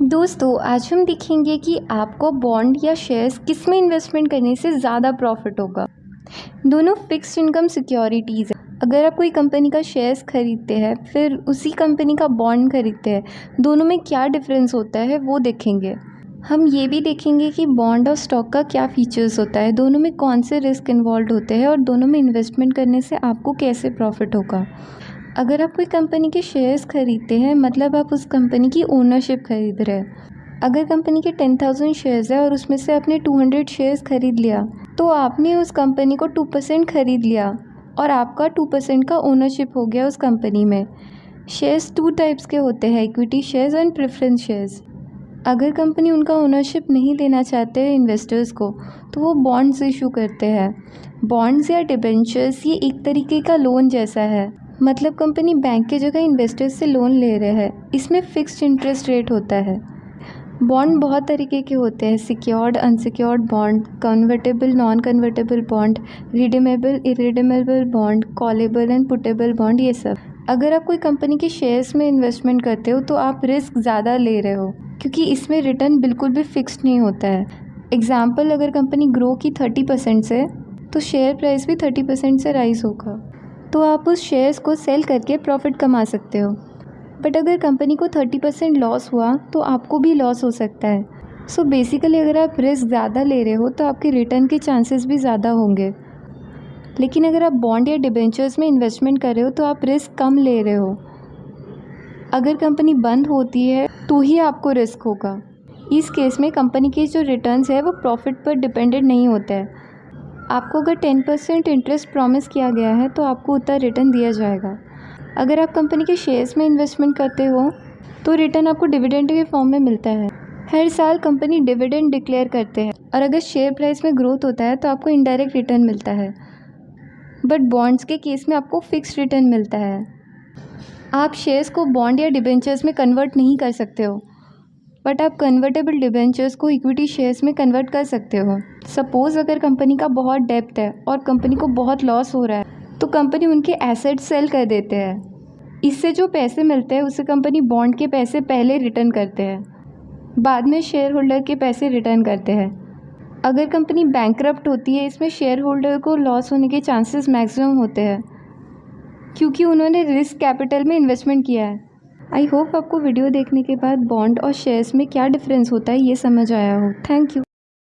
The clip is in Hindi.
दोस्तों आज हम देखेंगे कि आपको बॉन्ड या शेयर्स किस में इन्वेस्टमेंट करने से ज़्यादा प्रॉफिट होगा। दोनों फिक्स्ड इनकम सिक्योरिटीज़ है। अगर आप कोई कंपनी का शेयर्स खरीदते हैं फिर उसी कंपनी का बॉन्ड खरीदते हैं, दोनों में क्या डिफरेंस होता है वो देखेंगे। हम ये भी देखेंगे कि बॉन्ड और स्टॉक का क्या फीचर्स होता है, दोनों में कौन से रिस्क इन्वॉल्व होते हैं और दोनों में इन्वेस्टमेंट करने से आपको कैसे प्रॉफिट होगा। अगर आप कोई कंपनी के शेयर्स खरीदते हैं मतलब आप उस कंपनी की ओनरशिप खरीद रहे हैं। अगर कंपनी के 10,000 शेयर्स है और उसमें से आपने 200 शेयर्स खरीद लिया तो आपने उस कंपनी को 2% खरीद लिया और आपका 2% का ओनरशिप हो गया उस कंपनी में। शेयर्स 2 टाइप्स के होते हैं, equity shares and preference shares. अगर कंपनी उनका ओनरशिप नहीं देना चाहते हैं इन्वेस्टर्स को तो वो बॉन्ड्स इशू करते हैं। बॉन्ड्स या डिबेंचर्स ये एक तरीके का लोन जैसा है, मतलब कंपनी बैंक की जगह इन्वेस्टर्स से लोन ले रहे हैं। इसमें फिक्स्ड इंटरेस्ट रेट होता है। बॉन्ड बहुत तरीके के होते हैं, secured, unsecured bond, convertible, non convertible bond, redeemable, irredeemable bond, callable and puttable bond, ये सब। अगर आप कोई कंपनी के शेयर्स में इन्वेस्टमेंट करते हो तो आप रिस्क ज़्यादा ले रहे हो क्योंकि इसमें रिटर्न बिल्कुल भी फिक्स्ड नहीं होता है। एग्जाम्पल, अगर कंपनी ग्रो की 30% से तो शेयर प्राइस भी 30% से राइज होगा, तो आप उस शेयर्स को सेल करके प्रॉफिट कमा सकते हो। बट अगर कंपनी को 30% लॉस हुआ तो आपको भी लॉस हो सकता है। सो बेसिकली अगर आप रिस्क ज़्यादा ले रहे हो तो आपके रिटर्न के चांसेस भी ज़्यादा होंगे। लेकिन अगर आप बॉन्ड या डिबेंचर्स में इन्वेस्टमेंट कर रहे हो तो आप रिस्क कम ले रहे हो। अगर कंपनी बंद होती है तो ही आपको रिस्क होगा। इस केस में कंपनी के जो रिटर्न्स है वो प्रॉफिट पर डिपेंडेंट नहीं होता है। आपको अगर 10% इंटरेस्ट प्रॉमिस किया गया है तो आपको उतना रिटर्न दिया जाएगा। अगर आप कंपनी के शेयर्स में इन्वेस्टमेंट करते हो तो रिटर्न आपको डिविडेंड के फॉर्म में मिलता है। हर साल कंपनी डिविडेंड डिक्लेयर करते हैं और अगर शेयर प्राइस में ग्रोथ होता है तो आपको इनडायरेक्ट रिटर्न मिलता है। बट बॉन्ड्स के केस में आपको फिक्स्ड रिटर्न मिलता है। आप शेयर्स को बॉन्ड या डिबेंचर्स में कन्वर्ट नहीं कर सकते हो, बट आप कन्वर्टेबल डिबेंचर्स को इक्विटी शेयर्स में कन्वर्ट कर सकते हो। सपोज़ अगर कंपनी का बहुत डेब्ट है और कंपनी को बहुत लॉस हो रहा है तो कंपनी उनके एसेट्स सेल कर देते हैं। इससे जो पैसे मिलते हैं उससे कंपनी बॉन्ड के पैसे पहले रिटर्न करते हैं, बाद में शेयर होल्डर के पैसे रिटर्न करते हैं। अगर कंपनी बैंकरप्ट होती है इसमें शेयर होल्डर को लॉस होने के चांसेस मैक्सिमम होते हैं क्योंकि उन्होंने रिस्क कैपिटल में इन्वेस्टमेंट किया है। आई होप आपको वीडियो देखने के बाद बॉन्ड और शेयर्स में क्या डिफरेंस होता है ये समझ आया हो। Thank you.